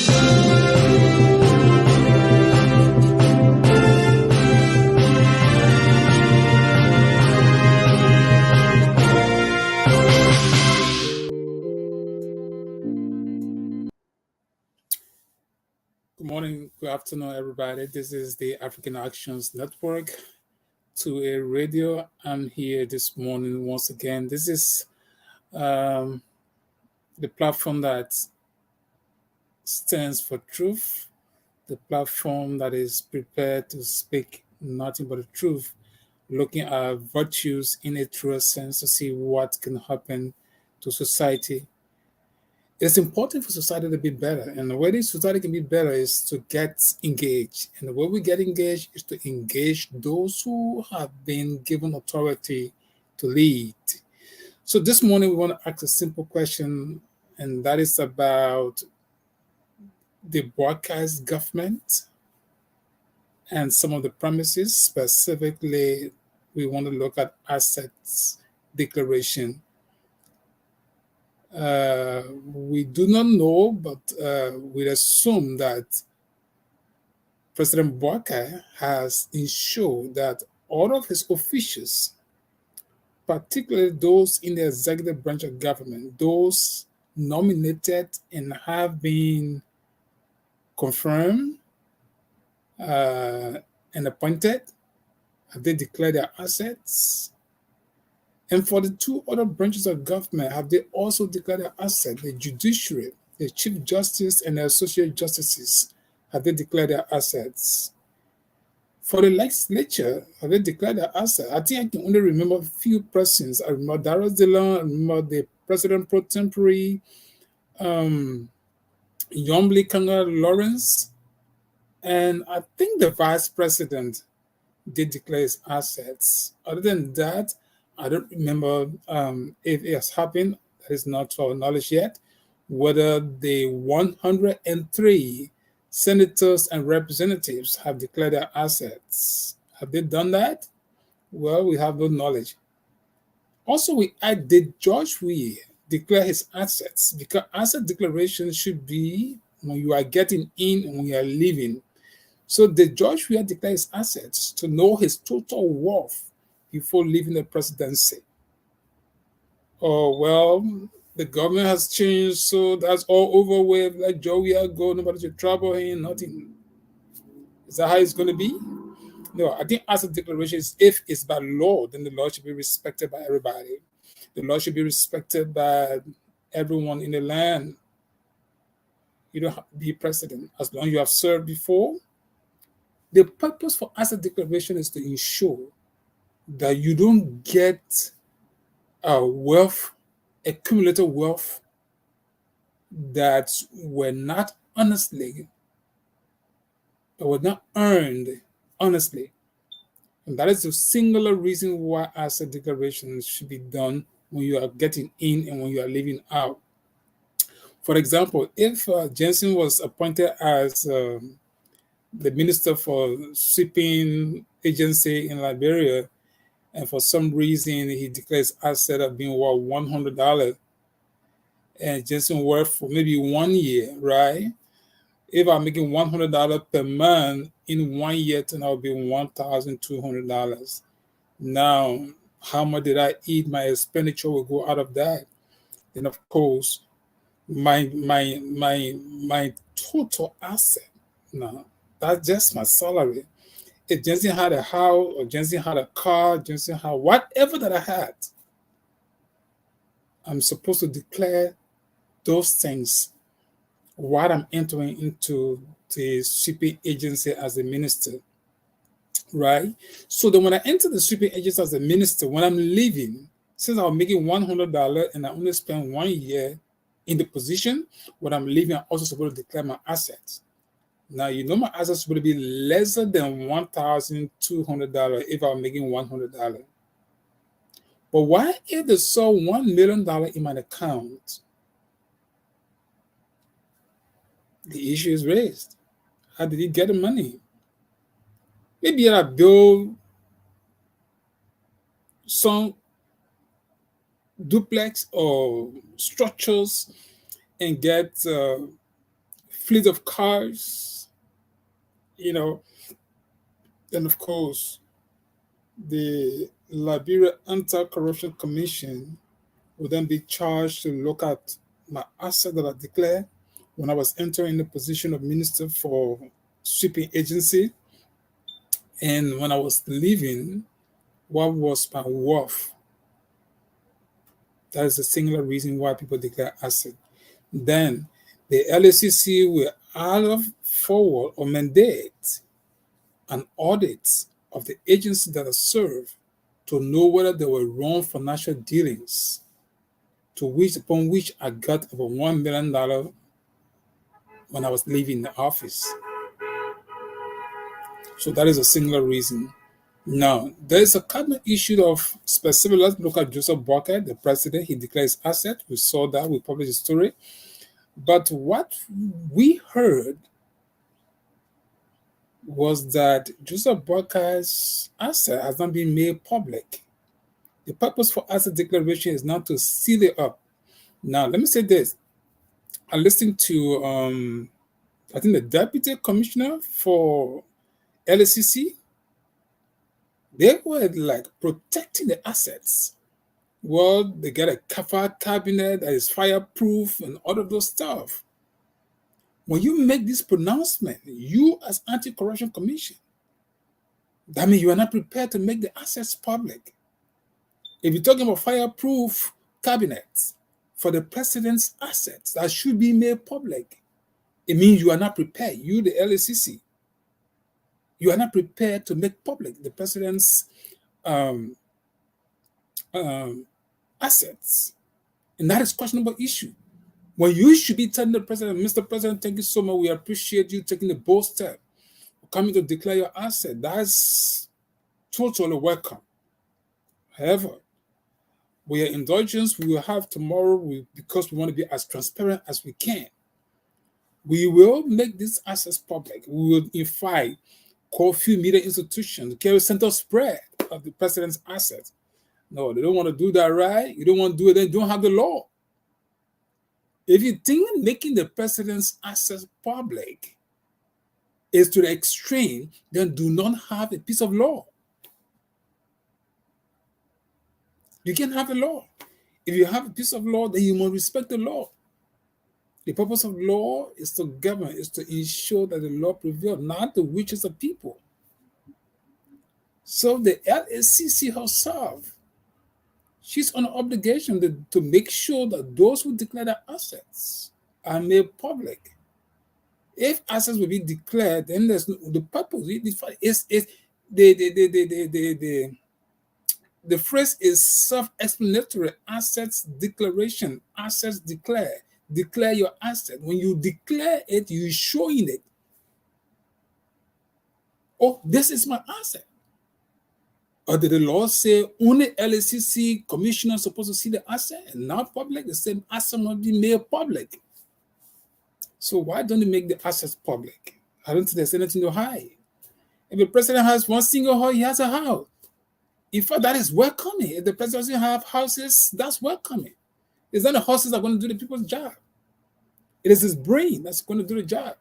Good morning, good afternoon, everybody. This is the African Actions Network to a radio. I'm here this morning once again. This is um, the platform that stands for truth, the platform that is prepared to speak nothing but the truth, looking at virtues in a true sense to see what can happen to society. It's important for society to be better. And the way this society can be better is to get engaged. And the way we get engaged is to engage those who have been given authority to lead. So this morning, we want to ask a simple question, and that is about the broadcast government and some of the premises. Specifically, we want to look at assets declaration. We do not know, but we assume that President Bouakai has ensured that all of his officials, particularly those in the executive branch of government, those nominated and have been confirmed and appointed, have they declared their assets? And for the two other branches of government, have they also declared their assets? The judiciary, the chief justice, and the associate justices, have they declared their assets? For the legislature, have they declared their assets? I think I can only remember a few persons. I remember Darius Dillon, I remember the president pro tempore, Yombly Kanga Lawrence, and I think the vice president did declare his assets. Other than that, I don't remember if it has happened. That is not to our knowledge yet. Whether the 103 senators and representatives have declared their assets. Have they done that? Well, we have no knowledge. Also, did George Weah declare his assets? Because asset declaration should be when you are getting in and when you are leaving. So did George Weah declare his assets to know his total worth before leaving the presidency? Oh, well, the government has changed, so that's all over with. Let Joe Weah go, nobody should trouble him, nothing. Is that how it's going to be? No, I think asset declaration is, if it's by law, then the law should be respected by everybody. The law should be respected by everyone in the land. You don't have to be president. As long as you have served before, the purpose for asset declaration is to ensure that you don't get accumulated wealth that were not earned honestly. And that is the singular reason why asset declarations should be done when you are getting in and when you are leaving out. For example, if Jensen was appointed as the minister for shipping agency in Liberia, and for some reason he declares asset of being worth $100, and Jensen worked for maybe 1 year, right? If I'm making $100 per month in 1 year, then I'll be $1,200. Now, how much did I eat? My expenditure will go out of that. Then, of course, my total asset. Now, that's just my salary. If Jensen had a house, or Jensen had a car, Jensen had whatever that I had, I'm supposed to declare those things while I'm entering into the shipping agency as a minister, right? So then when I enter the shipping agency as a minister, when I'm leaving, since I'm making $100 and I only spend 1 year in the position, when I'm leaving, I'm also supposed to declare my assets. Now, my assets will be lesser than $1,200 if I'm making $100. But why if they saw $1 million in my account? The issue is raised. How did he get the money? Maybe I build some duplex or structures and get fleet of cars, you know, and of course, the Liberia Anti-Corruption Commission will then be charged to look at my asset that I declared when I was entering the position of Minister for Shipping Agency. And when I was leaving, what was my worth? That is a singular reason why people declare asset. Then the LACC will either forward or mandate an audit of the agency that are served to know whether there were wrong financial dealings, upon which I got over $1 million when I was leaving the office. So that is a singular reason. Now, there is a cabinet issue of specific. Let's look at Joseph Barker, the president. He declares asset. We saw that. We published a story. But what we heard was that Joseph Barker's asset has not been made public. The purpose for asset declaration is not to seal it up. Now, let me say this. I listened to, I think, the deputy commissioner for LACC. They were like protecting the assets. Well, they get a kafar cabinet that is fireproof and all of those stuff. When you make this pronouncement, you as Anti-Corruption Commission, that means you are not prepared to make the assets public. If you're talking about fireproof cabinets for the president's assets that should be made public, it means you are not prepared. You, the LACC, you are not prepared to make public the president's assets. And that is questionable issue. When you should be telling the president, Mr. President, thank you so much. We appreciate you taking the bold step, coming to declare your asset. That's totally welcome. However, with your indulgence, we will have tomorrow, because we want to be as transparent as we can. We will make these assets public. We will, in fact, call a few media institutions to carry center spread of the president's assets. No, they don't want to do that, right? You don't want to do it, then you don't have the law. If you think making the president's assets public is to the extreme, then do not have a piece of law. You can't have a law. If you have a piece of law, then you must respect the law. The purpose of law is to govern, is to ensure that the law prevails, not the wishes of people. So the LACC herself, she's on obligation to make sure that those who declare their assets are made public. If assets will be declared, then there's the purpose is the phrase is self-explanatory. Assets declaration, assets declare your asset. When you declare it, you're showing it. Oh, this is my asset. Or did the law say only LACC commissioner is supposed to see the asset and not public? The same asset must be made public. So why don't they make the assets public? I don't think there's anything to hide. If the president has one single house, he has a house. In fact, that is welcoming. If the president doesn't have houses, that's welcoming. It's not the horses that are going to do the people's job. It is his brain that's going to do the job.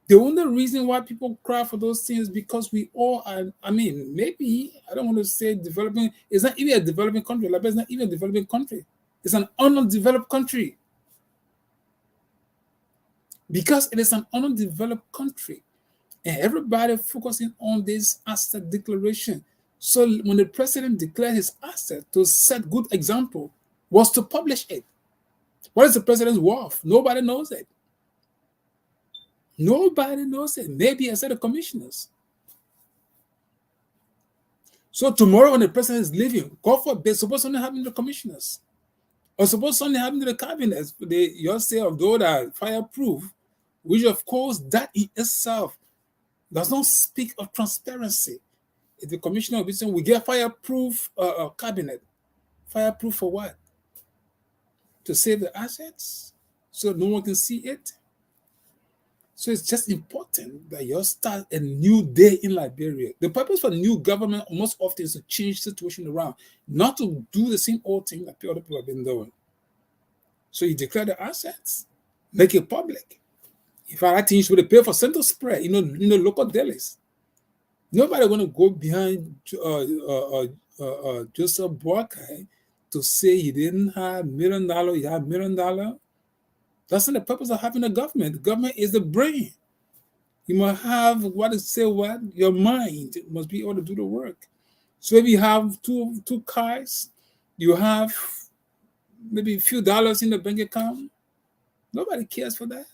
The only reason why people cry for those things is because we all are, maybe, I don't want to say developing, it's not even a developing country. Liberia is not even a developing country. It's an undeveloped country. Because it is an undeveloped country, and everybody focusing on this asset declaration. So when the president declared his asset to set good example, was to publish it. What is the president's worth? Nobody knows it. Nobody knows it. Maybe except the commissioners. So tomorrow when the president is leaving, God forbid, suppose something happen to the commissioners. Or suppose something happen to the cabinets. You say of those that are fireproof, which of course that in itself does not speak of transparency. If the commissioner will be saying, we get fireproof cabinet. Fireproof for what? To save the assets? So no one can see it? So it's just important that you start a new day in Liberia. The purpose for the new government most often is to change the situation around, not to do the same old thing that other people have been doing. So you declare the assets, Make it public. If I think you should pay for central spread, local delis. Nobody going to go behind Joseph Boakai to say he didn't have $1 million, he had $1 million. That's not the purpose of having a government. The government is the brain. You must have your mind must be able to do the work. So if you have two cars, you have maybe a few dollars in the bank account. Nobody cares for that.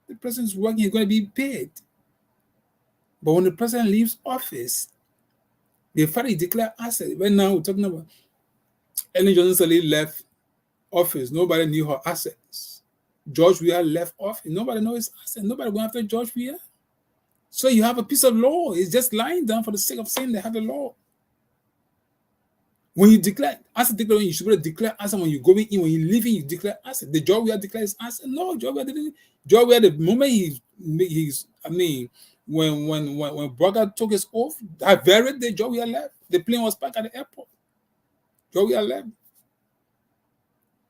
The president's working, he's going to be paid. But when the president leaves office, they finally declare assets. Right now, we're talking about Ellen Johnson Sirleaf left office. Nobody knew her assets. George Weah left office. Nobody knows his assets. Nobody going after George Weah. So you have a piece of law. It's just lying down for the sake of saying they have a law. When you declare asset declaration, you should be able to declare asset when you're going in. When you're leaving, you declare asset. The George Weah declares asset. No, George Weah didn't. George Weah, the moment when Braga took his oath, that very day George Weah left. The plane was parked at the airport. George Weah left.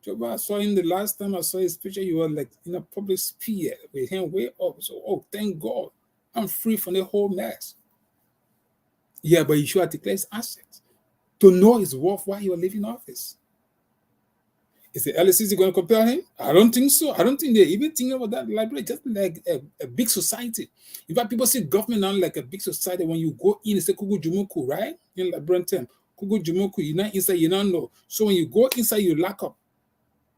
George Weah, I saw him the last time I saw his picture. He was like in a public sphere with him way up. So, thank God, I'm free from the whole mess. Yeah, but he should have declared his assets to know his worth while he was leaving office. Is the LSCC going to compel him? I don't think so. I don't think they even think about that library, just like a big society. In fact, people see government now like a big society. When you go in, it's a Kugu Jumuku, right? In Liberian term, Kugu Jumuku, you're not inside, you don't know. So when you go inside, you lock up.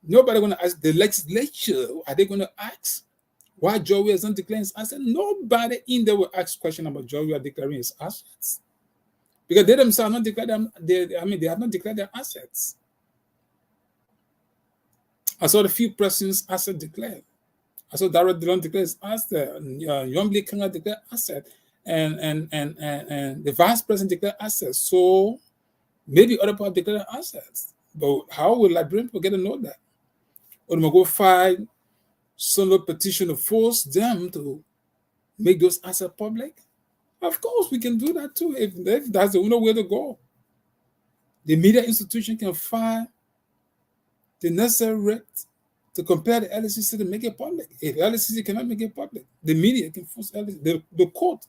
Nobody going to ask the legislature, are they going to ask why George Weah isn't declaring his assets? Nobody in there will ask question about George Weah declaring his assets. Because they themselves have not declared them, they have not declared their assets. I saw the few persons asset declared. I saw Darrell Dillon declare his asset, Youngblade Kanga declare asset, and the vice president declare assets. So maybe other people declare assets. But how will Liberian people get to know that? Or they go file solo petition to force them to make those assets public? Of course, we can do that too, if that's the only way to go. The media institution can file the necessary right to compare the LSCC to make it public. If LSCC cannot make it public, the media can force LSCC, the court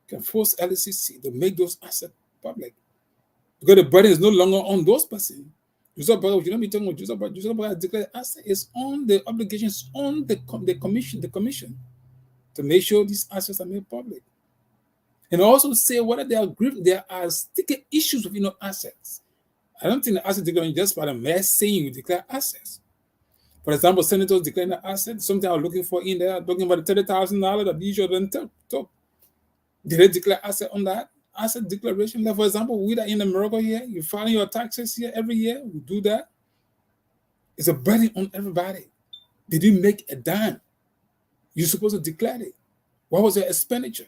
can force LSCC to make those assets public. Because the burden is no longer on those persons. Joseph Boakai, you don't be talking about Joseph Boakai declared asset is on the obligations on the commission to make sure these assets are made public. And also say whether there are sticky issues with assets. I don't think the asset declaration just by the mere saying you declare assets. For example, senators declaring an asset, something I'm looking for in there, talking about the $30,000 that you shouldn't talk. Did they declare asset on that? Asset declaration. Like for example, we are in America here, you're filing your taxes here every year, we do that. It's a burden on everybody. Did you make a dime? You're supposed to declare it. What was your expenditure?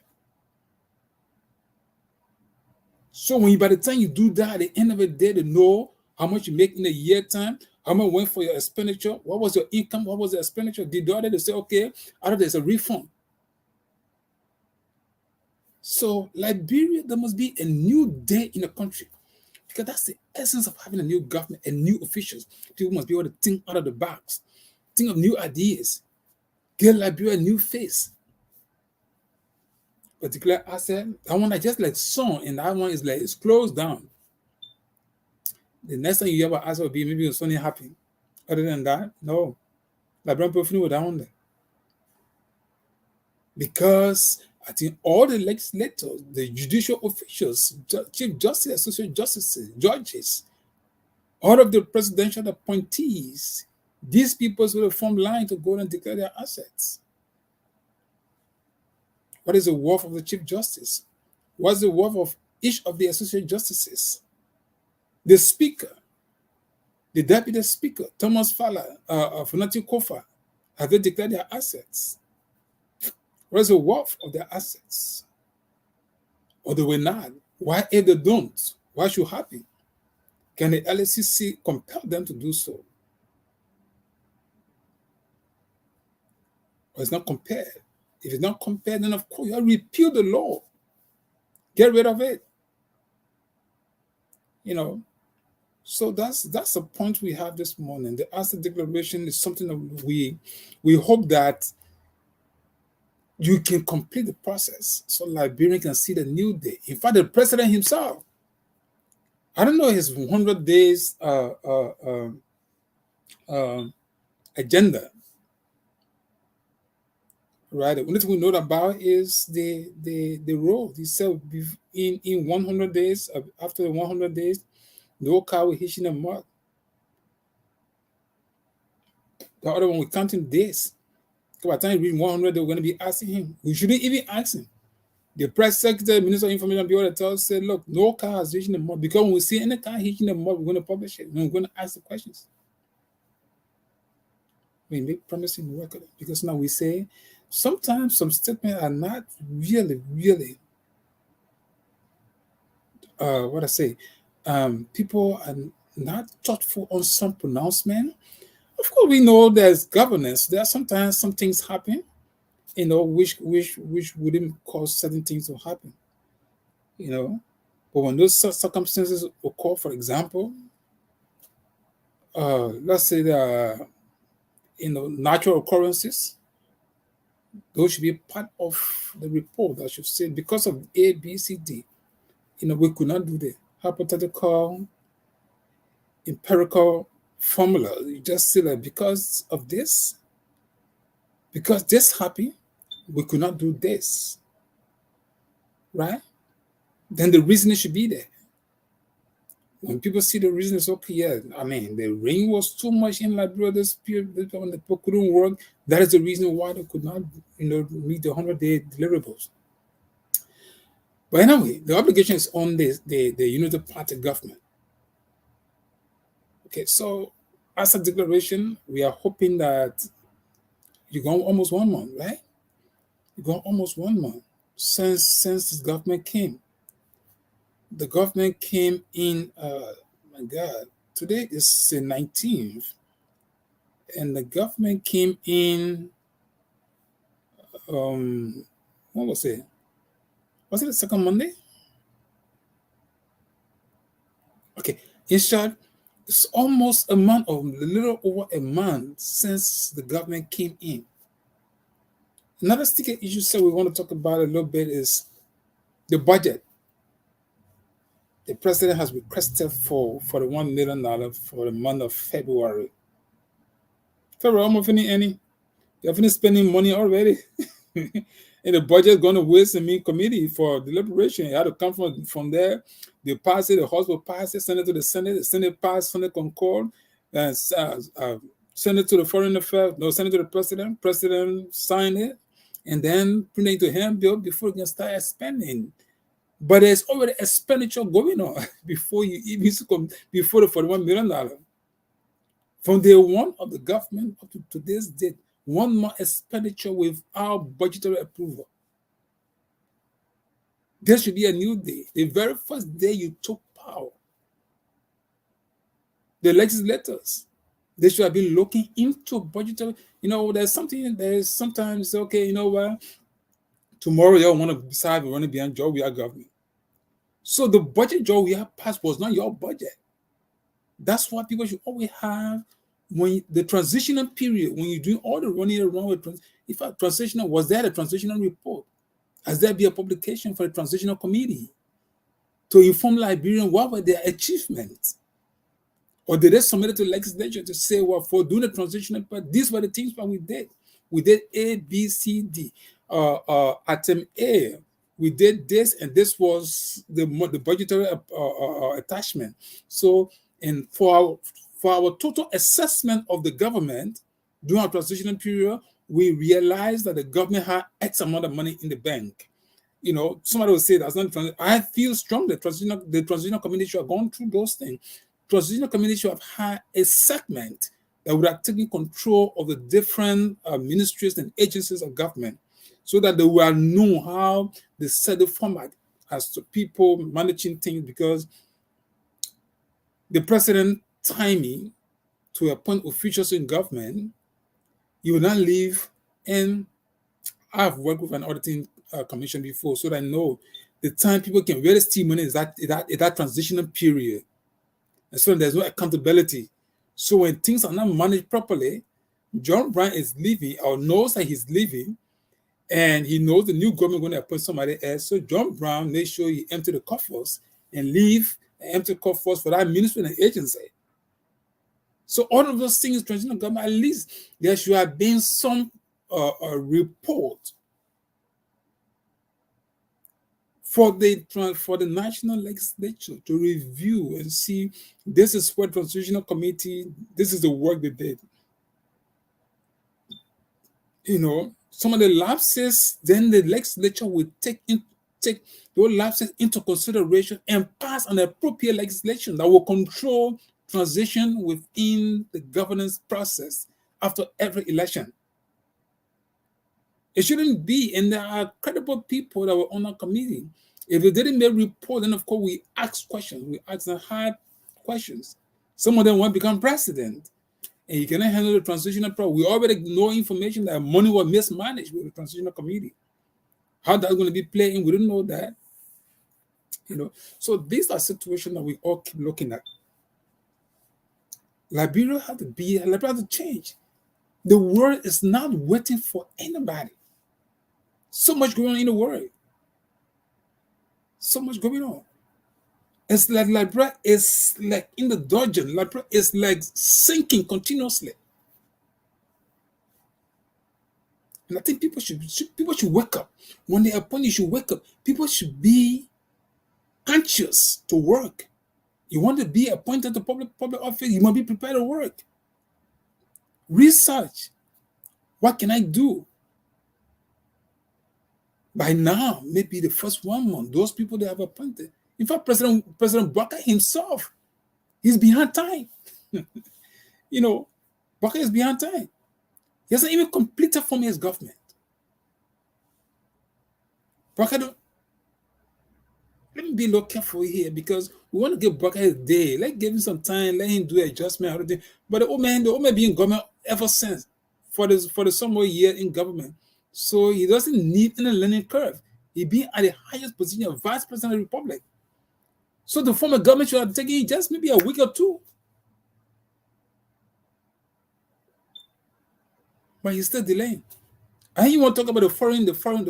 So by the time you do that, at the end of the day, to know how much you make in a year time, how much went for your expenditure, what was your income, what was the expenditure, did they say, okay, out of there's a refund. So Liberia, there must be a new day in the country, because that's the essence of having a new government and new officials. People must be able to think out of the box, think of new ideas, give Liberia a new face. Particular asset, that one I just like song, and that one is like it's closed down. The next time you ever ask will be maybe something happen. Other than that, no. Liberian people with that one there. Because I think all the legislators, the judicial officials, chief justice, associate justices, judges, all of the presidential appointees, these people will form line to go and declare their assets. What is the worth of the chief justice? What's the worth of each of the associate justices? The speaker, the deputy speaker, Thomas Fowler, Funati Kofa, have they declared their assets? What is the worth of their assets? Or they will not? Why if they don't? Why should happen? Can the LSCC compel them to do so? Or it's not compared? If it's not compared, then of course you have to repeal the law. Get rid of it. So that's the point we have this morning. The asset declaration is something that we hope that you can complete the process so Liberian can see the new day. In fact, the president himself, I don't know his 100 days agenda, right? The only thing we know about is the road. He said in 100 days, after the 100 days, no car will hitch in the mud. The other one, we're counting days. By the time you read 100, they're going to be asking him. We shouldn't even ask him. The press secretary, Minister of Information Bureau, that tells said, look, no car has hitching the mud. Because when we see any car hitching the mud, we're going to publish it. We're going to ask the questions. We make promising work of it. Because now we say sometimes some statements are not really, really, what I say, people are not thoughtful on some pronouncement. Of course, we know there's governance. There are sometimes some things happen, which wouldn't cause certain things to happen, But when those circumstances occur, for example, let's say there are, natural occurrences, those should be part of the report that should say because of A, B, C, D, we could not do the hypothetical, empirical formula. You just say that because this happened, we could not do this, right? Then the reasoning should be there. When people see the reason, it's okay. Yeah, I mean, the rain was too much in Liberia this period when the people couldn't work. That is the reason why they could not, meet the 100-day deliverables. But anyway, the obligation is on the Unity Party government. Okay, so as a declaration, we are hoping that you've gone almost 1 month, right? You've gone almost 1 month since this government came. The government came in, my God, today is the 19th, and the government came in, what was it? Was it the second Monday? Okay, in short, it's almost a little over a month since the government came in. Another sticky issue that we want to talk about a little bit is the budget. The president has requested for the $1 million for the month of February. February, almost finished. You're finished spending money already. And the budget is going to waste in me committee for deliberation. It had to come from there. They pass it, the House will pass it, send it to the Senate pass, Senate concord, send it to the foreign affairs, send it to the president sign it, and then bring it to him bill before you can start spending. But there's already expenditure going on before you even before the $41 million. From day one of the government up to today's date, 1 month expenditure without budgetary approval. There should be a new day. The very first day you took power, the legislators, they should have been looking into budgetary. There's sometimes, okay, what? Tomorrow you want to decide we want to be on job, we are government. So the budget job we have passed was not your budget. That's why people should always have, when the transitional period, when you're doing all the running around with, if a transitional, was there a transitional report? Has there been a publication for the transitional committee to inform Liberians what were their achievements? Or did they submit it to the legislature to say, well, for doing the transitional part, these were the things that we did. We did A, B, C, D. Item A, we did this, and this was the budgetary attachment. So, and for our total assessment of the government during our transitional period, we realized that the government had X amount of money in the bank. Somebody will say that's not. I feel strong that the transitional committee should have gone through those things. Transitional committee should have had a segment that would have taken control of the different ministries and agencies of government, so that they will know how they set the format as to people managing things, because the president timing to appoint officials in government, you will not leave. And I've worked with an auditing commission before, so that I know the time people can really steal money is that transitional period. And so there's no accountability. So when things are not managed properly, John Brown is leaving or knows that he's leaving, and he knows the new government going to appoint somebody else. So John Brown makes sure he empty the coffers and leave and empty coffers for that ministry and agency. So all of those things, transitional government, at least there should have been some report for the national legislature to review and see this is what transitional committee, this is the work they did. Some of the lapses, then the legislature will take those lapses into consideration and pass an appropriate legislation that will control transition within the governance process after every election. It shouldn't be, and there are credible people that were on our committee. If they didn't make a report, then of course we ask questions. We ask them hard questions. Some of them want to become president, and you cannot handle the transitional problem. We already know information that money was mismanaged with the transitional committee. How that's going to be playing, we don't know that. So these are situations that we all keep looking at. Liberia has to change. The world is not waiting for anybody. So much going on in the world. So much going on. It's like Liberia is like in the dungeon. Liberia is like sinking continuously. And I think people should wake up. When they appoint you, should wake up. People should be anxious to work. You want to be appointed to public office, you must be prepared to work. Research. What can I do? By now, maybe the first 1 month, those people they have appointed. In fact, President Barker himself, he's behind time. Barker is behind time. He hasn't even completed from his government. Barker, let me be a little careful here because we want to give Barker his day. Let's give him some time, let him do adjustment, everything. But the old man been in government ever since for the some more year in government. So he doesn't need any learning curve. He be at the highest position of Vice President of the Republic. So the former government should have taken just maybe a week or two. But he's still delaying. And you want to talk about the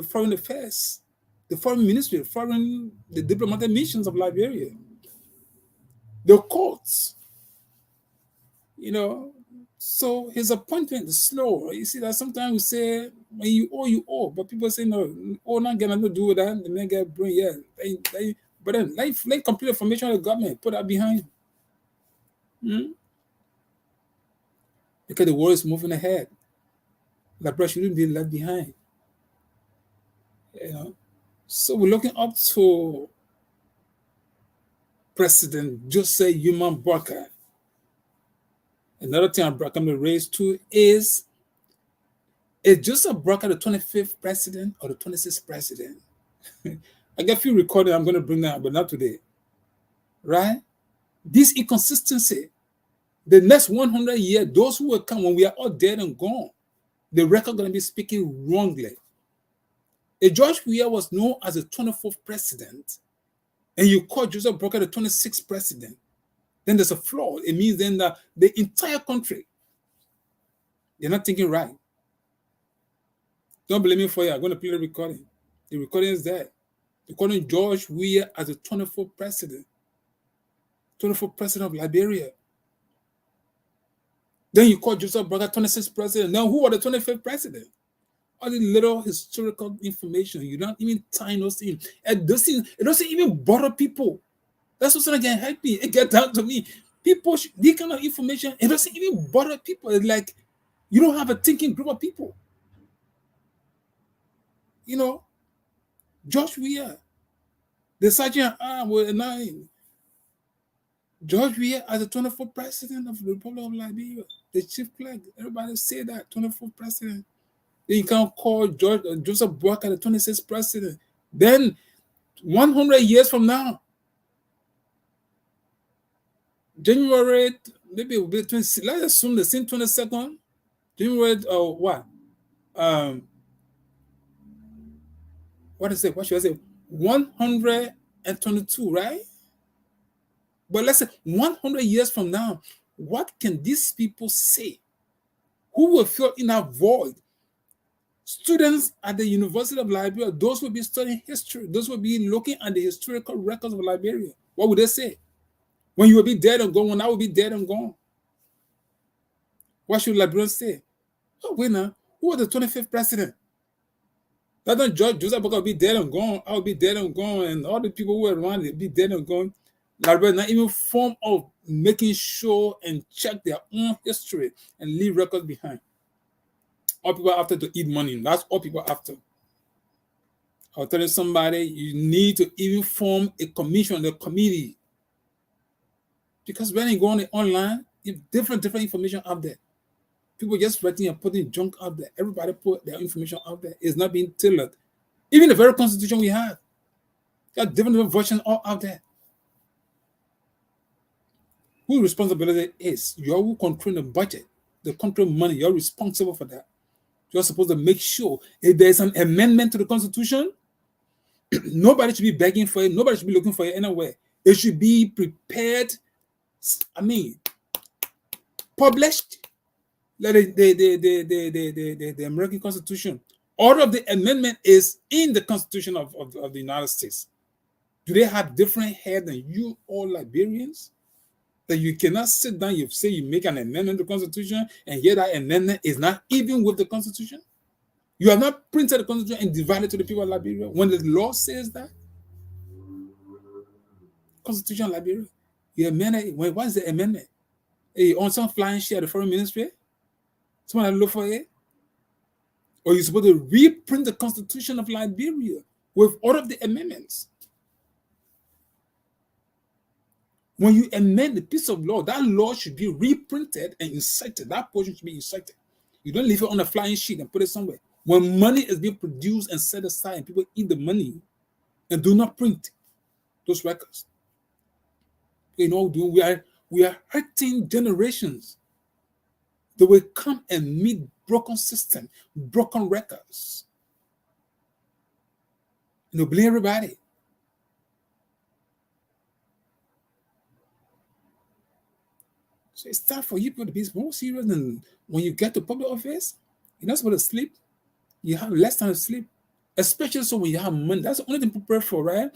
foreign affairs, the foreign ministry, the diplomatic missions of Liberia, the courts. So his appointment is slow. You see that sometimes we say when you owe, but people say no, not gonna do with that. The men get bring but then like complete information of the government, put that behind. Because the world is moving ahead. Liberia shouldn't be left behind. So we're looking up to President Joseph Human Barker. Another thing I'm going to raise too is Joseph Barker the 25th president or the 26th president? I got a few recordings I'm going to bring that, but not today. Right? This inconsistency, the next 100 years, those who will come when we are all dead and gone, the record going to be speaking wrongly. If George Weah was known as the 24th president, and you call Joseph Barker the 26th president, then there's a flaw. It means then that the entire country, they're not thinking right. Don't blame me for it. I'm going to play the recording. The recording is there. Recording George Weah as the 24th president of Liberia. Then you call Joseph Barker 26th president. Now, who are the 25th president? All the little historical information, you don't even tie those in. It doesn't even bother people. That's what's going to help me. It gets down to me. People, this kind of information, it doesn't even bother people. It's like you don't have a thinking group of people. George Weah, the sergeant with a 9. George Weah as the 24th president of the Republic of Liberia, the chief clerk. Everybody say that 24th president. Then you can call Joseph Barker the 26th president. Then 100 years from now, January, maybe it will be 20. Let's assume the same 22nd, January or what? What is it? What should I say? 122, right? But let's say 100 years from now, what can these people say? Who will fill in that void? Students at the University of Liberia, those will be studying history. Those will be looking at the historical records of Liberia. What would they say? When you will be dead and gone, when I will be dead and gone, what should Liberians say? Oh, wait now, who was the 25th president? That don't George Joseph Boca will be dead and gone. I will be dead and gone, and all the people who were around will be dead and gone. Liberia not even form of making sure and check their own history and leave records behind. All people are after to eat money. That's all people are after. I'll tell you somebody, you need to even form a commission, a committee. Because when you go on the online, different information out there. People just writing and putting junk out there. Everybody put their information out there. It's not being tailored. Even the very constitution we have, there are different versions all out there. Whose responsibility is? You're who control the budget, the control money. You're responsible for that. You're supposed to make sure if there's an amendment to the constitution, nobody should be begging for it. Nobody should be looking for it anywhere. It should be prepared. Published. Like the American Constitution. All of the amendment is in the Constitution of the United States. Do they have different head than you all Liberians? That you cannot sit down, you say you make an amendment to the Constitution, and yet that amendment is not even with the Constitution? You have not printed the Constitution and divided it to the people of Liberia when the law says that? Constitution of Liberia. You amend it. What is the amendment? You own some flying share at the foreign ministry? Someone look for it? Or you're supposed to reprint the Constitution of Liberia with all of the amendments? When you amend the piece of law, that law should be reprinted and inserted. That portion should be inserted. You don't leave it on a flying sheet and put it somewhere. When money is being produced and set aside and people eat the money and do not print those records, we are hurting generations. They will come and meet broken system, broken records. And they'll blame everybody. So it's time for you to be more serious than when you get to public office. You're not supposed to sleep. You have less time to sleep. Especially so when you have money. That's the only thing to prepare for, right?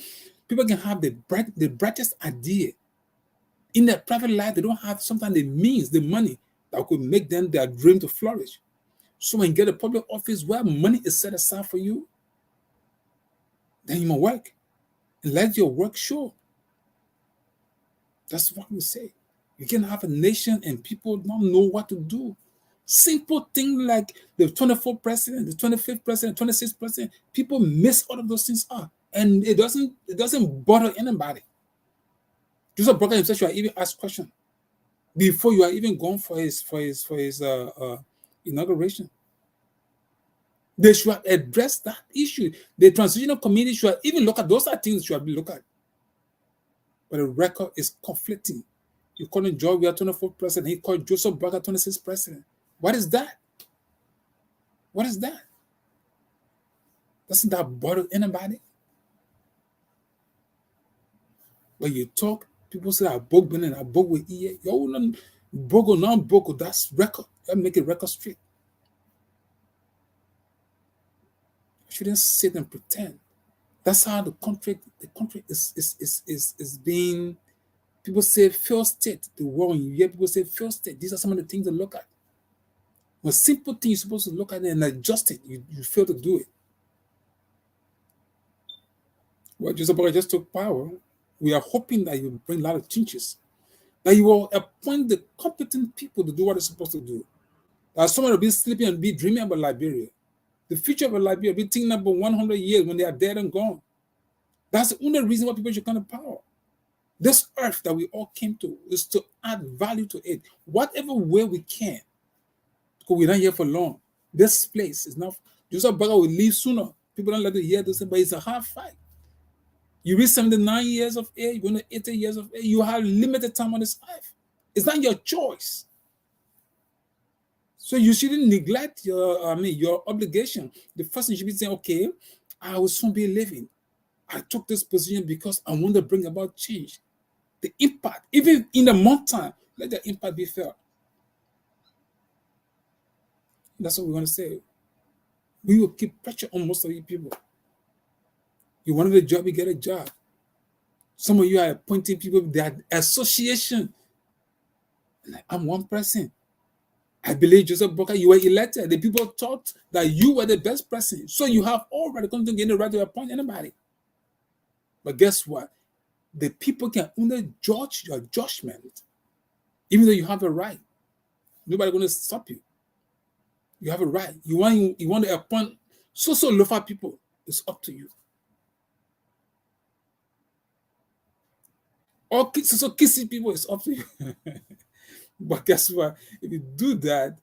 People can have the brightest idea. In their private life, they don't have sometimes the means, the money that could make them their dream to flourish. So when you get a public office where money is set aside for you, then you must work. And let your work show. That's what we say. You can have a nation and people don't know what to do. Simple thing like the 24th president, the 25th president, 26th president, people miss all of those things up. And it doesn't bother anybody. Joseph Brogan himself should even ask questions before you are even going for his inauguration. They should address that issue. The transitional committee should even look at those are things should be looked at. But the record is conflicting. You call him George, we are 24th president. He called Joseph Brogan 26th president. What is that? What is that? Doesn't that bother anybody? When you talk, people say, I book and I book with EA. Yo, bogo, non-bogo, that's record. You make a record straight. You shouldn't sit and pretend. That's how the country is being, people say failed state, the world, when you hear people say failed state, these are some of the things to look at. When simple things you're supposed to look at it and adjust it, you fail to do it. Well, Joseph Boga just took power. We are hoping that you will bring a lot of changes. That you will appoint the competent people to do what they're supposed to do. That someone will be sleeping and be dreaming about Liberia. The future of Liberia will be thinking about 100 years when they are dead and gone. That's the only reason why people should come to power. This earth that we all came to is to add value to it, whatever way we can. Because we're not here for long. This place is not. Joseph Boga will leave sooner. People don't let it hear this, but it's a hard fight. You reach 79 years of age, you're 80 years of age, you have limited time on this life. It's not your choice. So you shouldn't neglect your obligation. The first thing you should be saying, okay, I will soon be leaving. I took this position because I want to bring about change. the impact, even in the month time, let the impact be felt. That's what we want to say. We will keep pressure on most of you people. You wanted a job, you get a job. Some of you are appointing people with their association. Like, I'm one person. I believe Joseph Boka, you were elected. The people thought that you were the best person. So you have already come to gain the right to appoint anybody. But guess what? The people can only judge your judgment, even though you have a right. Nobody's going to stop you. You have a right. You want to appoint so local people. It's up to you. Or so kissy people, it's up to you. But guess what? If you do that,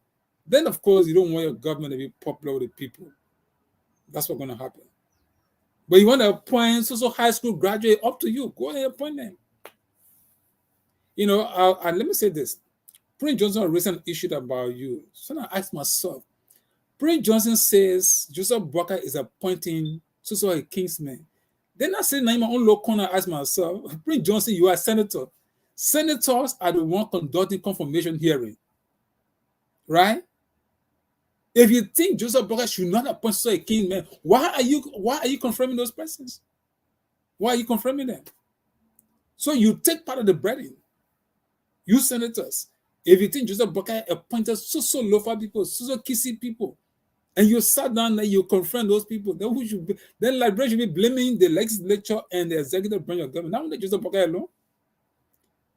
then of course you don't want your government to be popular with the people. That's what's going to happen. But you want to appoint so high school graduate, up to you. Go ahead and appoint them. You know, and let me say this. Prince Johnson recently issued about you. So I asked myself, Prince Johnson says Joseph Boakai is appointing so a kingsman. Then I said, in my own low corner, I asked myself, Prince Johnson, you are a senator. Senators are the one conducting confirmation hearing. Right? If you think Joseph Boakai should not appoint so a kingsman, why are you confirming those persons? Why are you confirming them? So you take part of the breading. You senators, if you think Joseph Boakai appointed so local people, so kissy people, and you sat down and you confront those people, then who should be? Then Liberia should be blaming the legislature and the executive branch of government. Not only Joseph Boakai alone,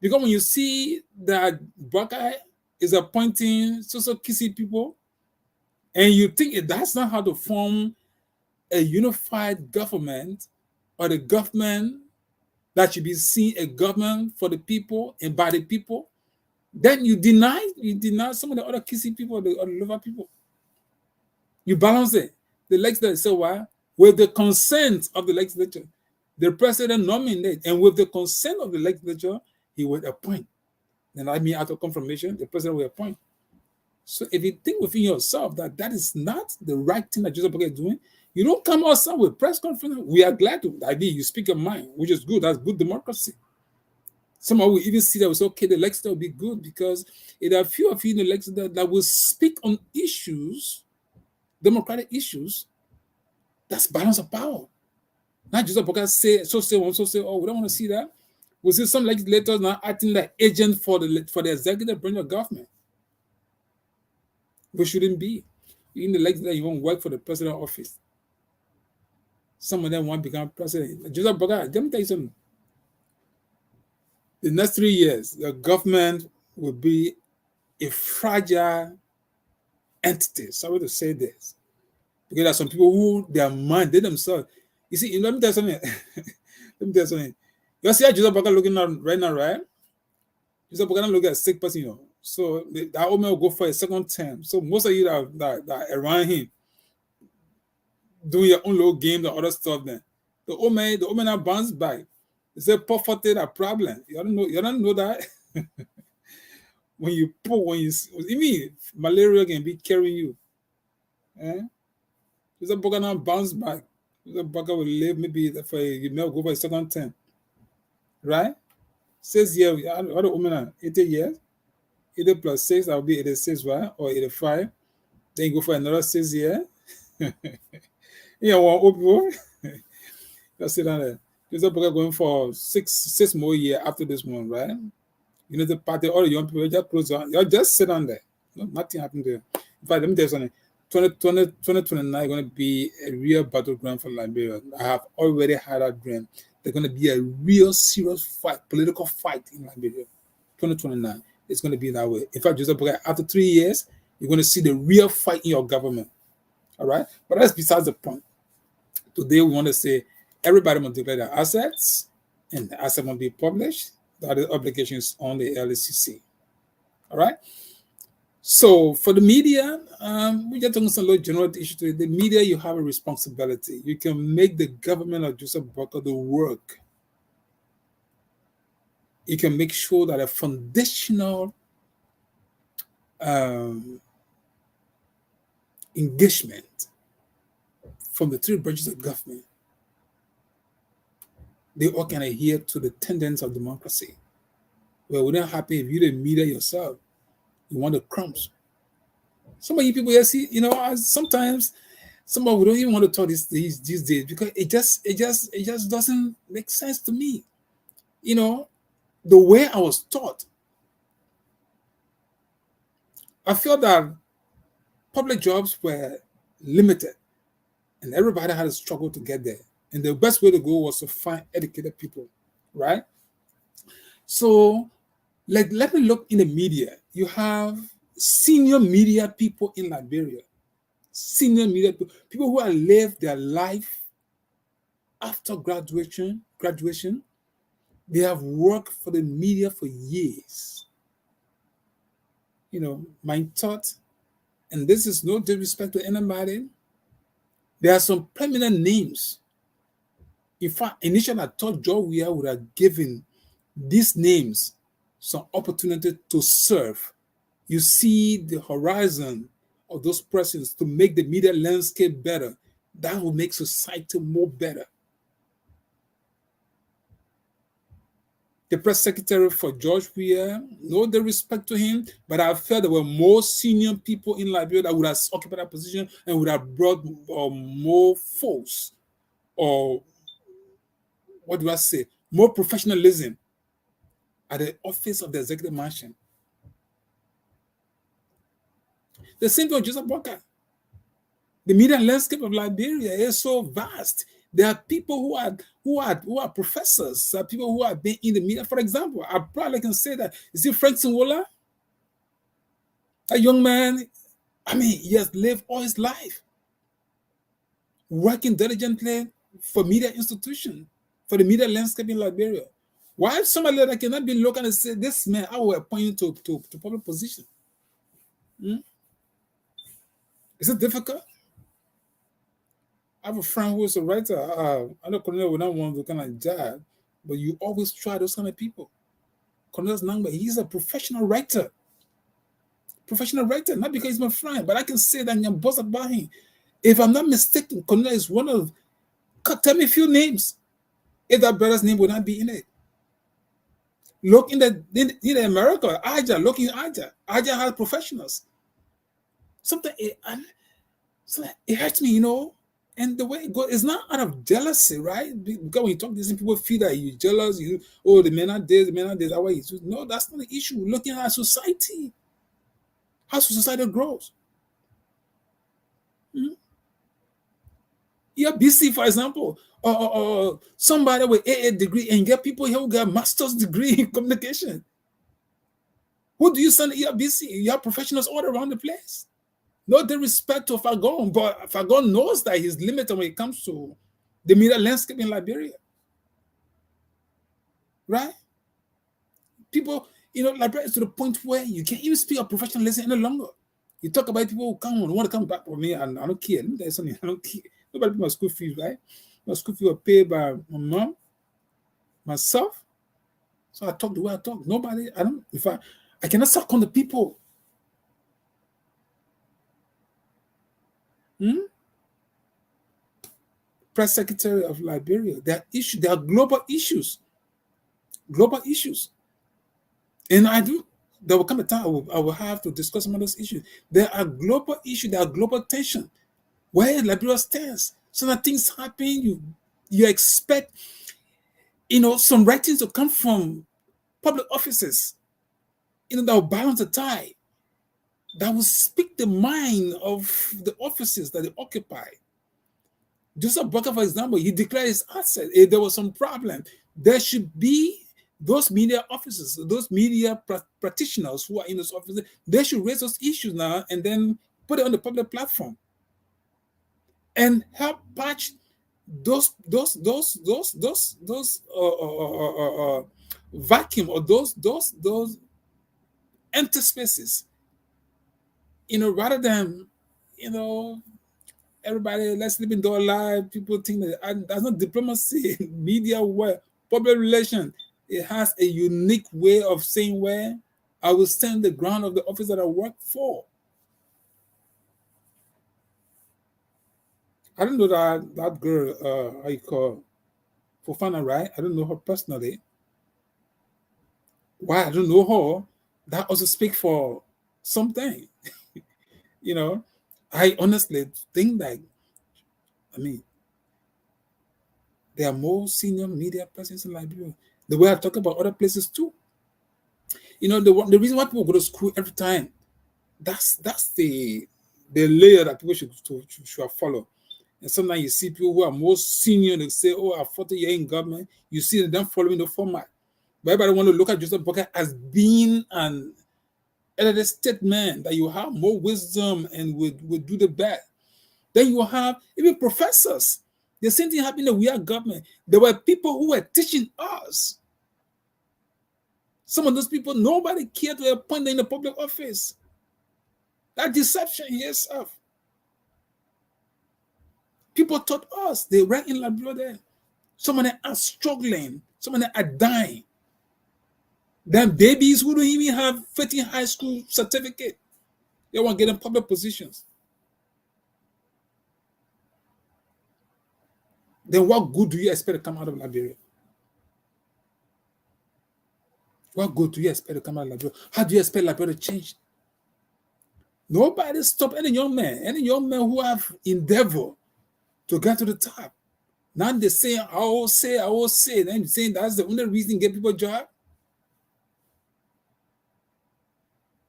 because when you see that Boakai is appointing so kissy people, and you think that's not how to form a unified government, or the government that should be seen a government for the people and by the people, then you deny some of the other kissy people, the other local people. You balance it. The legislature say, why? With the consent of the legislature, the president nominates, and with the consent of the legislature, he will appoint. And I mean, after confirmation, the president will appoint. So if you think within yourself that that is not the right thing that Joseph Boakai is doing, you don't come outside with press conference. We are glad to. I mean, you speak your mind, which is good. That's good democracy. Some of we even see that it's okay, the legislature will be good because there are few of you in the legislature that will speak on issues, democratic issues, that's balance of power. Not just Boakai say, oh, we don't want to see that. We see some legislators now acting like agent for the executive branch of government. We shouldn't be. In the legislature, you won't work for the president's office. Some of them want to become president. Joseph Boakai, let me tell you something. The next 3 years, the government will be a fragile entity. Sorry to say this. Because there are some people who their mind, they themselves. You see, let me tell you something. Let me tell you something. You see how Joseph Boakai looking at right now, right? Joseph Boakai look at a sick person, you know. So that old man will go for a second term. So most of you that are around him, doing your own little game, the other stuff, then the old man now bounce back. It's a poverty a problem. You don't know that. when you even malaria can be carrying you. Joseph Boakai now bounce back. Joseph Boakai will live maybe for you may go for a second term. Right? 6 years, what the woman 80 years? 80 plus 6, that will be 86, right? Or 85. Then you go for another 6 years. You know, one people. Just sit down there. Joseph Boakai going for six more years after this one, right? You know, the party, all the young people, just close on. You just sit down there. No, nothing happened there. In fact, let me tell you something. 2029 is going to be a real battleground for Liberia. I have already had that dream. There's going to be a real serious fight, political fight in Liberia. 2029. It's going to be that way. In fact, Joseph Boakai, after 3 years, you're going to see the real fight in your government. All right? But that's besides the point. Today, we want to say everybody must declare their assets, and the asset must be published. The other obligations on the LCC. All right? So for the media, we're just talking some little general issue today. The media, you have a responsibility. You can make the government of Joseph Boakai the work. You can make sure that a foundational engagement from the three branches of government, they all can adhere to the tenets of democracy. Well, we're not happy if you didn't meet it yourself. You want the crumbs. Some of you people, you see, sometimes some of we don't even want to talk these days because it just doesn't make sense to me. You know, the way I was taught, I feel that public jobs were limited and everybody had to struggle to get there. And the best way to go was to find educated people, right? So let me look in the media. You have senior media people in Liberia, senior media people who have lived their life after graduation. They have worked for the media for years. My thought, and this is no disrespect to anybody, there are some prominent names. In fact, initially I thought George Weah would have given these names some opportunity to serve. You see the horizon of those persons to make the media landscape better. That will make society more better. The press secretary for George Weah, no disrespect to him, but I felt there were more senior people in Liberia that would have occupied that position and would have brought more force, or what do I say, more professionalism at the office of the executive mansion. The same thing with Joseph Boca. The media landscape of Liberia is so vast. There are people who are professors, there are people who have been in the media. For example, I probably can say that, you see Frank Sinwola, a young man, he has lived all his life working diligently for media institutions, for the media landscape in Liberia. Why somebody that cannot be looking and say, this man, I will appoint you to public position? Is it difficult? I have a friend who is a writer. I know Cornell would not want to kind of job, but you always try those kind of people. Cornelius Nangba, he's a professional writer. Professional writer, not because he's my friend, but I can say that I'm boss about him. If I'm not mistaken, Cornell is one of, tell me a few names. If that brother's name would not be in it. Look in America, Aja, look in Aja. Aja has professionals. Something it hurts me, And the way it goes, it's not out of jealousy, right? Because when you talk to these people, feel that you're jealous. The men are this, the men are this. That way, no, that's not the issue. We're looking at society, how society grows. You're BC, for example, or somebody with AA degree, and get people here who got master's degree in communication. Who do you send here BC? You have professionals all around the place. No disrespect to Fagon, but Fagon knows that he's limited when it comes to the media landscape in Liberia. Right? People, Liberia is to the point where you can't even speak of professionalism any longer. You talk about people who want to come back for me, and I don't care. Let me tell you something, I don't care. Nobody pay my school fees, right? My school fees were paid by my mom, myself. So I talk the way I talk. Nobody, I cannot suck on the people. Press Secretary of Liberia. There are global issues. Global issues. And there will come a time I will have to discuss some of those issues. There are global issues, there are global tension. Where Liberia stands. So that things happen, you expect, some writings to come from public offices, that will balance the tide, that will speak the mind of the offices that they occupy. Joseph Boca, for example, he declared his asset. If there was some problem, there should be those media officers, those media practitioners who are in those offices, they should raise those issues now and then put it on the public platform and help patch those vacuum, or those empty spaces. Rather than everybody, let's live in their life. People think that that's not diplomacy. Media work, public relations. It has a unique way of saying where I will stand the ground of the office that I work for. I don't know that girl, how you call Fofana, right? I don't know her personally. Why I don't know how, that also speak for something. You know, I honestly think that, I mean, there are more senior media persons in Liberia. The way I talk about other places too. The reason why people go to school every time, that's the layer that people should follow. And sometimes you see people who are more senior, they say, "Oh, I'm 40 years in government." You see them following the format. But everybody want to look at Joseph Boca as being an elder statesman, that you have more wisdom and would do the best. Then you have even professors. The same thing happened in the weird government. There were people who were teaching us. Some of those people, nobody cared to appoint them in the public office. That deception yourself. People taught us. They were in Liberia there. Some of them are struggling. Some of them are dying. Then babies who don't even have 15 high school certificate, they want to get in public positions. Then what good do you expect to come out of Liberia? What good do you expect to come out of Liberia? How do you expect Liberia to change? Nobody stop any young man who have endeavor to get to the top. Now they say, I will say. Then saying that's the only reason get people a job.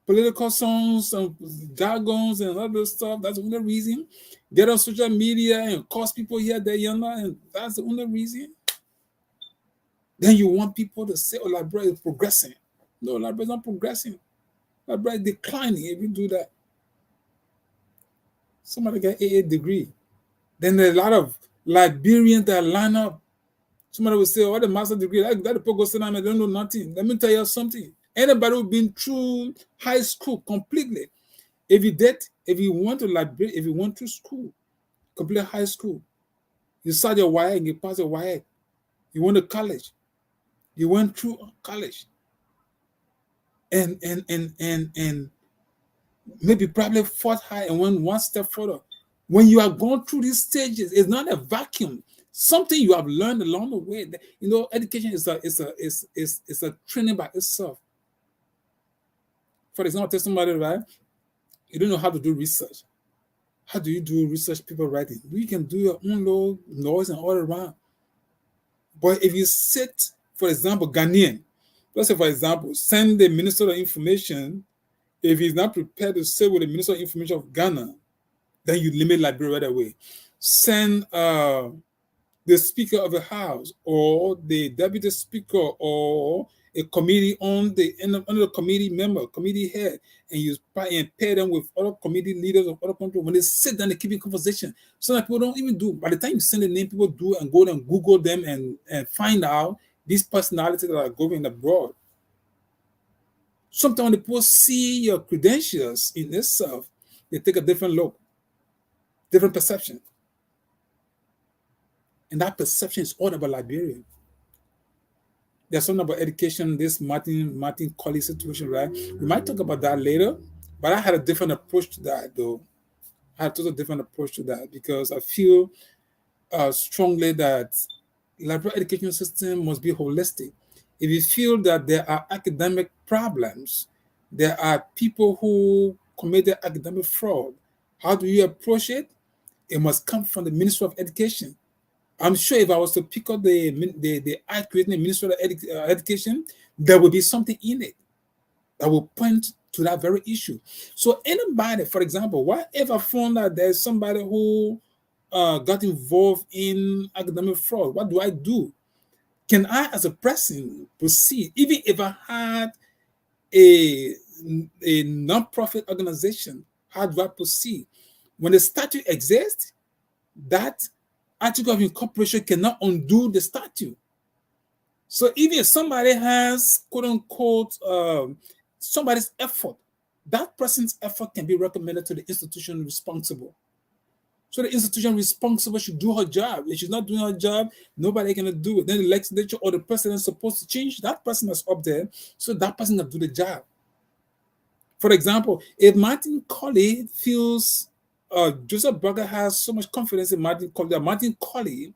Political songs and jargons and other stuff. That's the only reason. Get on social media and cause people here, there, yonder, and that's the only reason. Then you want people to say, "Oh, Liberia is progressing." No, Liberia is not progressing. Liberia is declining if you do that. Somebody get AA degree. Then there are a lot of Liberians that line up. Somebody will say, "Oh, the master degree, that the people go sit down and they don't know nothing." Let me tell you something. Anybody who's been through high school completely, if you went to Liberia, if you went through school, complete high school, you start your YA and you pass your YA, you went to college, you went through college, and maybe probably fought high and went one step further. When you have gone through these stages, it's not a vacuum. Something you have learned along the way. Education is a training by itself. For example, tell somebody, right? You don't know how to do research. How do you do research people writing? You can do your own little noise and all around. But if you sit, for example, Ghanaian, let's say, for example, send the Minister of Information, if he's not prepared to sit with the Minister of Information of Ghana, then you limit Liberia right away. Send the Speaker of the House or the Deputy Speaker or a committee on the committee member, committee head, and you pair them with other committee leaders of other countries. When they sit down, they keep in conversation. So that people don't even do. By the time you send the name, people do and go and Google them and find out these personalities that are going abroad. Sometimes when the people see your credentials in itself, they take a different look, different perception. And that perception is all about Liberia. There's something about education, this Martin Colley situation, right? We might talk about that later, but I had a different approach to that, though. I had a totally different approach to that because I feel strongly that Liberia education system must be holistic. If you feel that there are academic problems, there are people who committed academic fraud, how do you approach it? It must come from the Ministry of Education. I'm sure if I was to pick up the act creating the Ministry of Education, there will be something in it that will point to that very issue. So anybody, for example, whatever found that there's somebody who got involved in academic fraud, what do I do? Can I, as a person, proceed? Even if I had a non-profit organization, how do I proceed? When the statute exists, that article of incorporation cannot undo the statute. So even if somebody has, quote unquote, somebody's effort, that person's effort can be recommended to the institution responsible. So the institution responsible should do her job. If she's not doing her job, nobody can do it. Then the legislature or the president is supposed to change that person that's up there, so that person can do the job. For example, if Martin Colley feels Joseph Burger has so much confidence in Martin Colley, that Martin Colley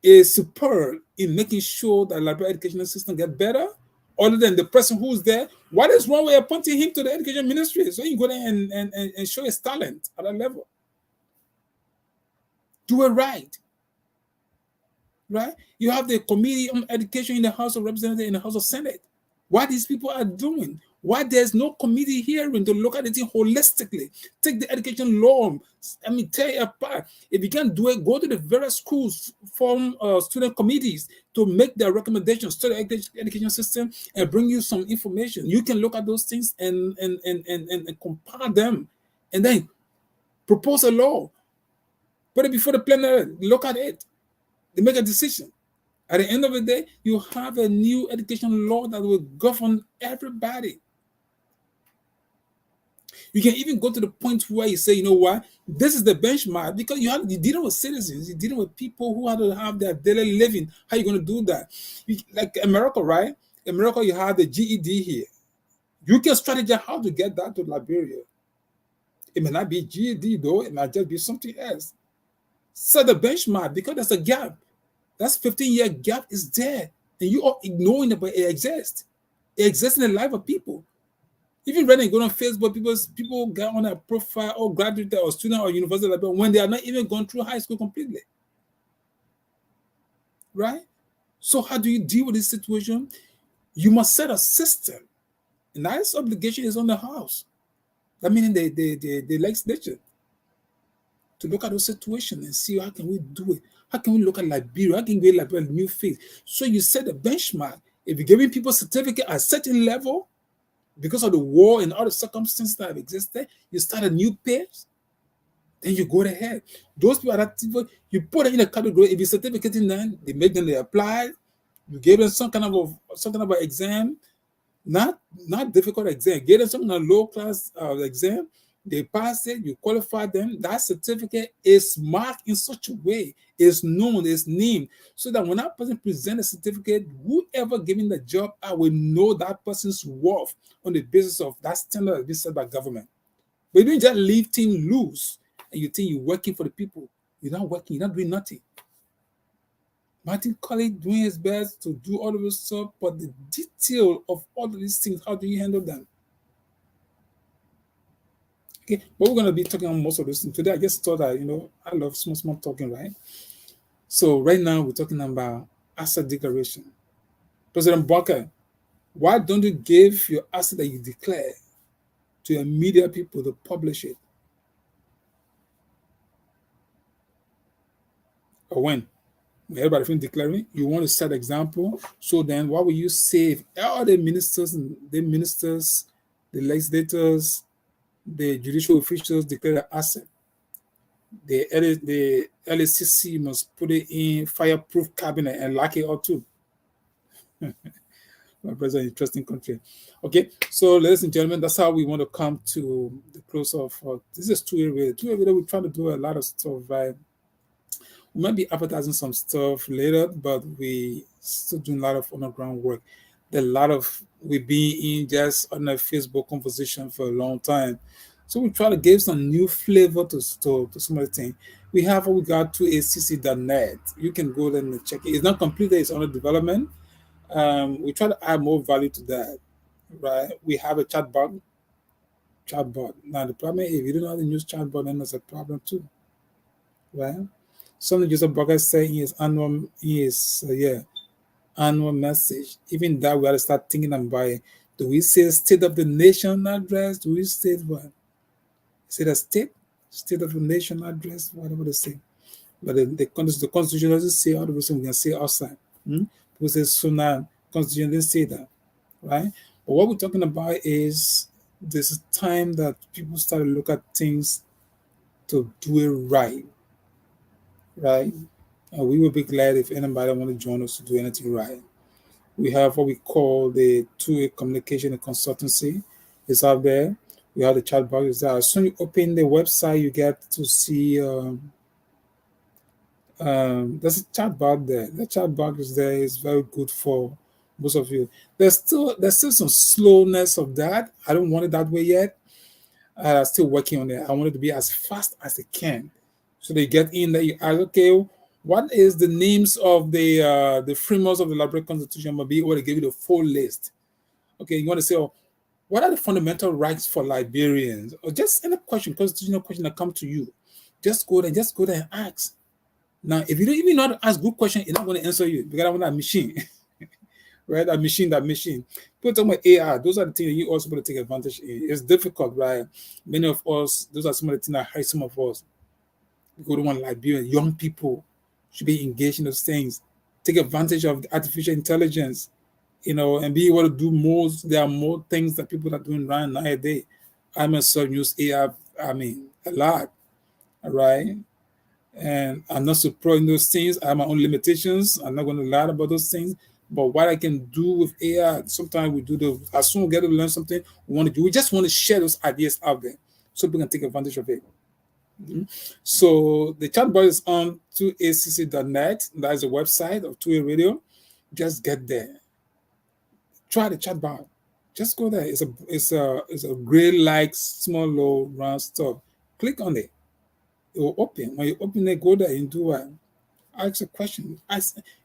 is superb in making sure that the Liberia educational system get better, other than the person who's there. What is wrong with appointing him to the education ministry? So you go there and show his talent at that level. Do it right. Right? You have the committee on education in the House of Representatives, in the House of Senate. What these people are doing, why there's no committee hearing to look at it holistically, take the education law, tear it apart. If you can't do it, go to the various schools, form student committees to make their recommendations to the education system and bring you some information. You can look at those things and compare them, and then propose a law. Put it before the plenary, look at it. They make a decision. At the end of the day, you have a new education law that will govern everybody. You can even go to the point where you say, you know what, this is the benchmark, because you're dealing with citizens, you're dealing with people who have to have their daily living. How are you going to do that? Like America, right? In America, you have the GED here. You can strategize how to get that to Liberia. It may not be GED though, it might just be something else. Set the benchmark, because there's a gap. That's 15-year gap is there. And you are ignoring it, but it exists. It exists in the life of people. Even when they go on Facebook, people get on a profile or graduate or student or university level when they are not even gone through high school completely. Right? So how do you deal with this situation? You must set a system. And that obligation is on the House. That meaning the legislature to look at those situations and see how can we do it. How can we look at Liberia? How can we get Liberia a new face? So you set a benchmark. If you're giving people certificate at a certain level, because of the war and all the circumstances that have existed, you start a new pace, then you go ahead. Those people are active, you put them in a category. If you certificate in them, they make them, they apply. You give them some kind of exam, not difficult exam. Give them some kind of low class exam. They pass it, you qualify them. That certificate is marked in such a way, is known, is named, so that when that person presents a certificate, whoever giving the job, I will know that person's worth on the basis of that standard that's been set by government. But you don't just leave things loose and you think you're working for the people. You're not working, you're not doing nothing. Martin Colley doing his best to do all of this stuff, but the detail of all of these things, how do you handle them? Okay, but we're going to be talking on most of this things today. I just thought that, I love small talking, right? So right now we're talking about asset declaration. President Barker, why don't you give your asset that you declare to your media people to publish it? Or when everybody finishes declaring, you want to set example. So then what will you say if all the ministers, the legislators, the judicial officials declare an asset? The LACC must put it in fireproof cabinet and lock it up too. My brother, interesting country. Okay, so ladies and gentlemen, that's how we want to come to the close of this is two areas. We're trying to do a lot of stuff, right? We might be advertising some stuff later, but we still doing a lot of underground work. There's a lot of we be in just on a Facebook conversation for a long time. So we try to give some new flavor to some of the things. We have what we got to acc.net. You can go there and check it. It's not completed, it's under development. We try to add more value to that, right? We have a chatbot. Now the problem is if you don't know how to use chatbot, then there's a problem too, right? Some user blogger say in his annual message. Even that we have to start thinking about it. Do we say state of the nation address? Do we say what? Is it a state of the nation address? Whatever they say. But the Constitution doesn't say all the reason we can say outside. People say Sunan. Constitution didn't say that, right? But what we're talking about is this is time that people start to look at things to do it right. Right? And we will be glad if anybody want to join us to do anything right. We have what we call the two-way communication and consultancy. It's out there. We have the chat box there. As soon as you open the website, you get to see there's a chat box there. The chat box is there. It's very good for most of you. There's still some slowness of that. I don't want it that way yet. I'm still working on it. I want it to be as fast as it can. So they get in there, you ask, okay, what is the names of the framers of the Liberia Constitution? But be able to give you the full list. Okay, you want to say, oh, what are the fundamental rights for Liberians? Or just any question, constitutional question that come to you. Just go there and ask. Now, if you don't even know how to ask good question, it's not going to answer you because I want that machine, right? That machine. People talk about AI. Those are the things that you also going to take advantage in. It's difficult, right? Many of us, those are some of the things that hurt some of us. We go to one Liberian, young people should be engaged in those things. Take advantage of artificial intelligence, and be able to do more. There are more things that people are doing right nowadays. I myself use AI, a lot, all right? And I'm not so pro in those things. I have my own limitations. I'm not going to lie about those things. But what I can do with AI, sometimes we do as soon as we get to learn something, we want to do. We just want to share those ideas out there so people can take advantage of it. So the chatbot is on 2acc.net. That is the website of 2A Radio. Just get there. Try the chatbot. Just go there. It's a gray like small low round stuff. Click on it. It will open. When you open it, go there and do what? Ask a question.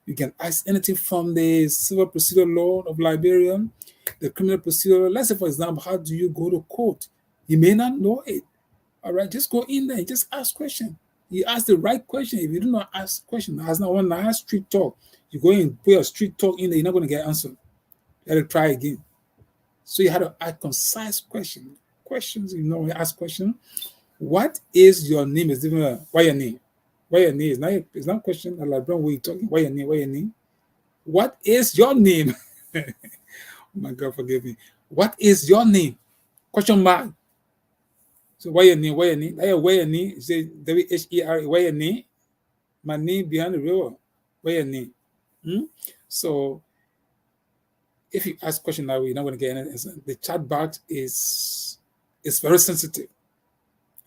You can ask anything from the civil procedure law of Liberia, the criminal procedure. Let's say, for example, how do you go to court? You may not know it. All right, just go in there and just ask question. You ask the right question. If you do not ask question, that's not one nice street talk. You go in, put a street talk in there, you're not going to get answer. You have to try again. So you have to ask concise question. Questions, when you ask question. What is your name? Is different. What your name? What your name? It's not a question like when we talking. What your name? What your name? What is your name? Oh my God, forgive me. What is your name? Question mark. So what your name? What your name? What your name? You say WHER. What your name? My name behind the river. What your name? So if you ask question that way, you're not going to get any answer. The chat box is very sensitive.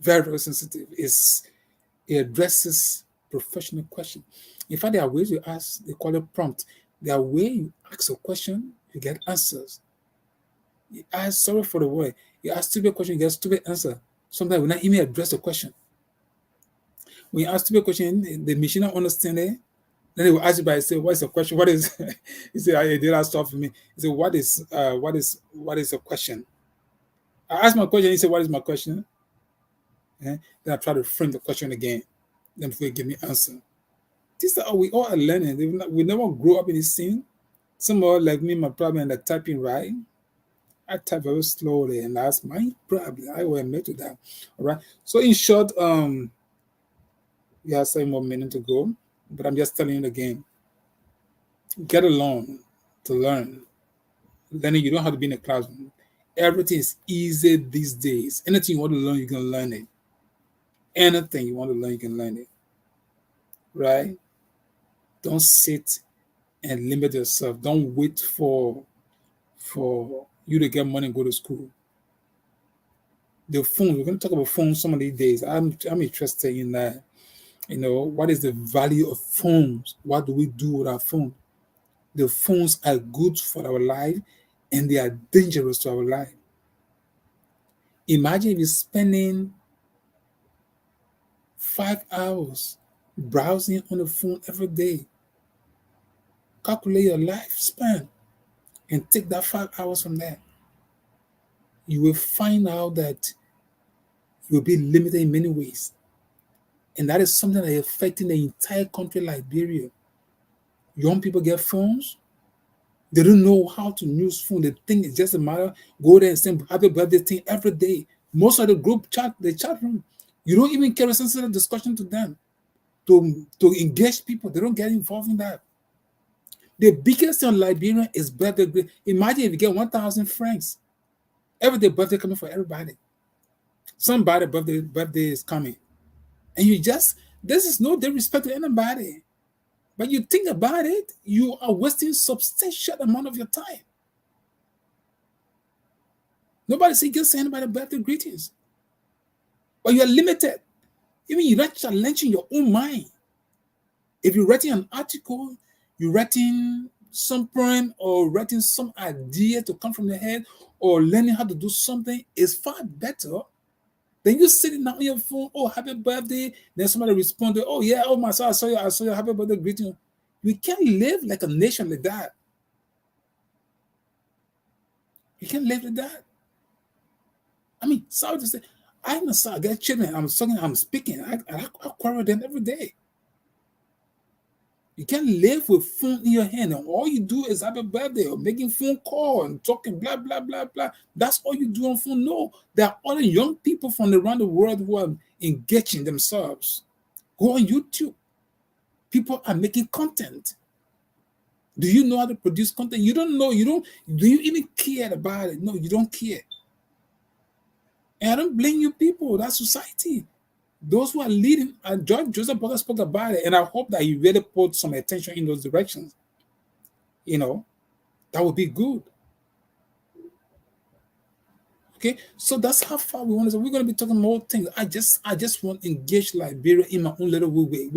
Very, very sensitive. It addresses professional question. In fact, there are ways you ask, they call it prompt. There are ways you ask a question, you get answers. You ask, sorry for the word, you ask stupid question, you get stupid answer. Sometimes we not even address the question. When you ask stupid question, the machine not understand it. Then they will ask you by say, what is the question? What is you say, I did that stuff for me. You say, what is the question? I ask my question, he said, what is my question? Then I try to frame the question again. Then before you give me answer. This is how we all are learning. We never grow up in this scene. Some are like me, my problem like typing right. I type very slowly, and that's my problem. I will admit to that. All right. So in short, we have 7 more minutes to go, but I'm just telling you again. Get along to learn. Learning, you don't have to be in a classroom. Everything is easy these days. Anything you want to learn, you can learn it. Anything you want to learn, you can learn it. Right? Don't sit and limit yourself. Don't wait for you to get money and go to school. The phone, we're going to talk about phones some of these days. I'm interested in that. What is the value of phones? What do we do with our phone? The phones are good for our life and they are dangerous to our life. Imagine if you're spending 5 hours browsing on the phone every day. Calculate your lifespan and take that 5 hours from there. You will find out that you will be limited in many ways. And that is something that is affecting the entire country, Liberia. Young people get phones. They don't know how to use phone. They think it's just a matter, go there and send happy birthday thing every day. Most of the group chat, the chat room, you don't even carry a sensitive discussion to them. To engage people, they don't get involved in that. The biggest thing in Liberia is birthday. Imagine if you get 1,000 francs. Every day birthday coming for everybody. Somebody birthday is coming. And this is no disrespect to anybody. But you think about it, you are wasting substantial amount of your time. Nobody say just send anybody birthday greetings. But you're limited. Even you're not challenging your own mind. If you're writing an article, you're writing some poem or writing some idea to come from your head or learning how to do something is far better than you sitting down on your phone, oh, happy birthday. Then somebody responded, oh, yeah, oh, my son, I saw your happy birthday greeting. We can't live like a nation like that. You can't live with that. I mean, sorry to say, I'm a son. I get children. I'm talking. I'm speaking. I quarrel with them every day. You can't live with phone in your hand and all you do is have a birthday or making phone call and talking blah blah blah blah. That's all you do on phone. No, there are other young people from around the world who are engaging themselves. Go on YouTube. People are making content. Do you know how to produce content? You don't know. You don't. Do you even care about it? No, you don't care. And I don't blame you people. That's society. Those who are leading, and Joseph Butler spoke about it, and I hope that he really put some attention in those directions. You know, that would be good. Okay, so that's how far we want to. So we're going to be talking more things. I just want to engage Liberia in my own little way.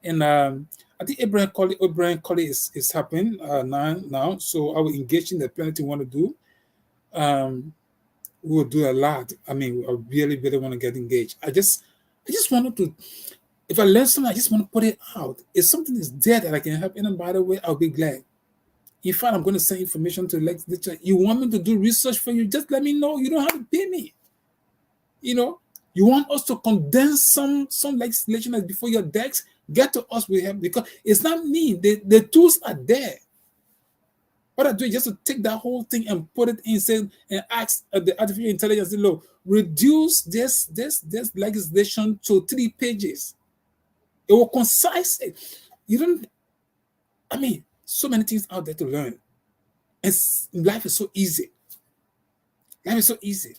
And I think Abraham Colley is happening now. So I will engage in the plenty we want to do. We will do a lot. I mean, I really want to get engaged. I just wanted to. If I learn something, I just want to put it out. If something is there that I can help anybody with, I'll be glad. In fact, I'm going to send information to lecture. You want me to do research for you? Just let me know. You don't have to pay me. You know, you want us to condense some legislation that's before your decks? Get to us with help because it's not me. The tools are there. What I do is just to take that whole thing and put it in and ask the artificial intelligence, look, reduce this legislation to 3 pages. It will concise it. You don't. I mean, so many things out there to learn. And life is so easy. Life is so easy.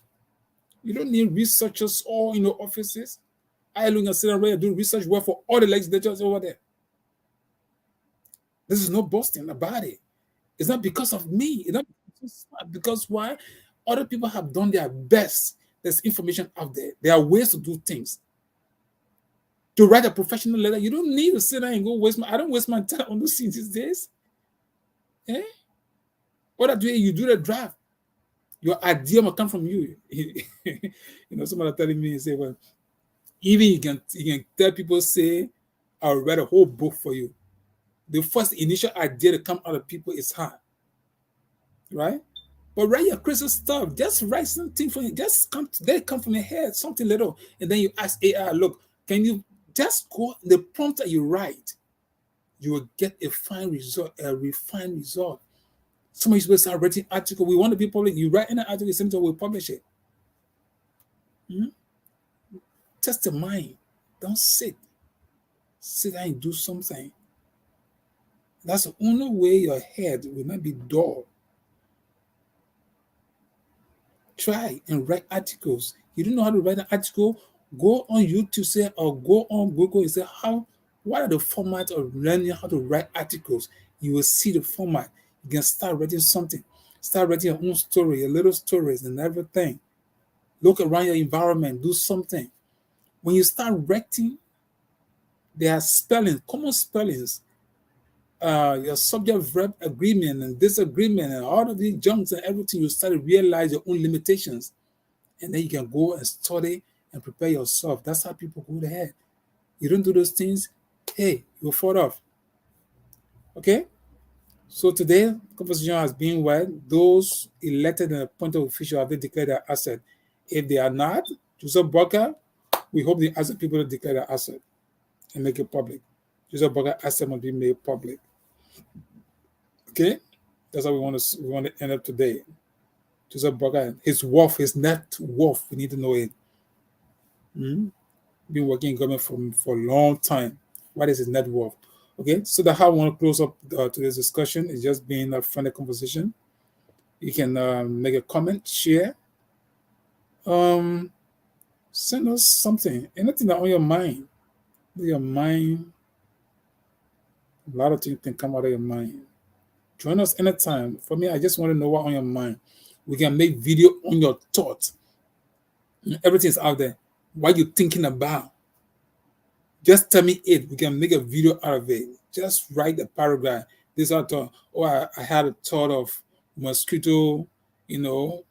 You don't need researchers all in your offices. I look and sit around and do research work for all the legislators over there. This is no boasting about it. It's not because of me. It's not because why? Other people have done their best. There's information out there. There are ways to do things. To write a professional letter, you don't need to sit there and go I don't waste my time on those things these days. Eh? What I do, you do the draft. Your idea will come from you. Somebody telling me and say, well, even you can tell people, say, I'll write a whole book for you. The first initial idea to come out of people is hard. Right? But write your crazy stuff. Just write something from you. Just come from your head, something little. And then you ask AI, look, can you just go the prompt that you write? You will get a fine result, a refined result. Some of you will start writing article. We want to be public. You write in an article, sometimes we'll publish it. Test the mind. Don't sit. Sit down and do something. That's the only way your head will not be dull. Try and write articles. You don't know how to write an article? Go on YouTube, or go on Google and say, what are the formats of learning how to write articles? You will see the format. You can start writing something. Start writing your own story, your little stories and everything. Look around your environment. Do something. When you start writing, there are spellings, common spellings. Your subject-verb agreement and disagreement and all of these junks and everything, you start to realize your own limitations. And then you can go and study and prepare yourself. That's how people go ahead. You don't do those things, hey, you'll fall off. Okay? So today, conversation has been those elected and appointed officials have they declared their asset. If they are not, Joseph Boca, we hope the asset people to declare their asset and make it public. Joseph Boca asset must be made public. Okay? That's how we want to end up today. Joseph Boca, his worth, his net worth, we need to know it. Been working in government for a long time. What is his net worth? Okay, so that's how I want to close up today's discussion. It's just been a friendly conversation. You can make a comment, share, send us something, anything that on your mind. A lot of things can come out of your mind. Join us anytime. For me, I just want to know what's on your mind. We can make video on your thoughts. Everything's out there. What you thinking about? Just tell me it. We can make a video out of it. Just write a paragraph. This I thought. I had a thought of mosquito,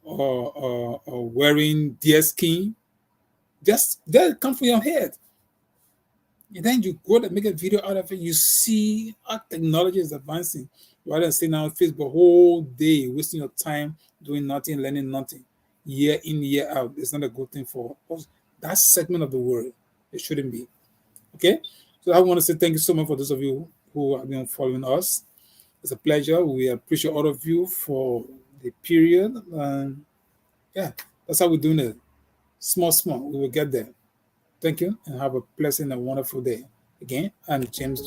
or wearing deer skin. Just that come from your head. And then you go and make a video out of it. You see how technology is advancing. Rather than sitting on Facebook whole day, wasting your time doing nothing, learning nothing, year in, year out. It's not a good thing for us. That segment of the world. It shouldn't be. Okay? So I want to say thank you so much for those of you who have been following us. It's a pleasure. We appreciate all of you for the period. And yeah, that's how we're doing it. Small, small. We will get there. Thank you and have a pleasant and wonderful day. Again, I'm James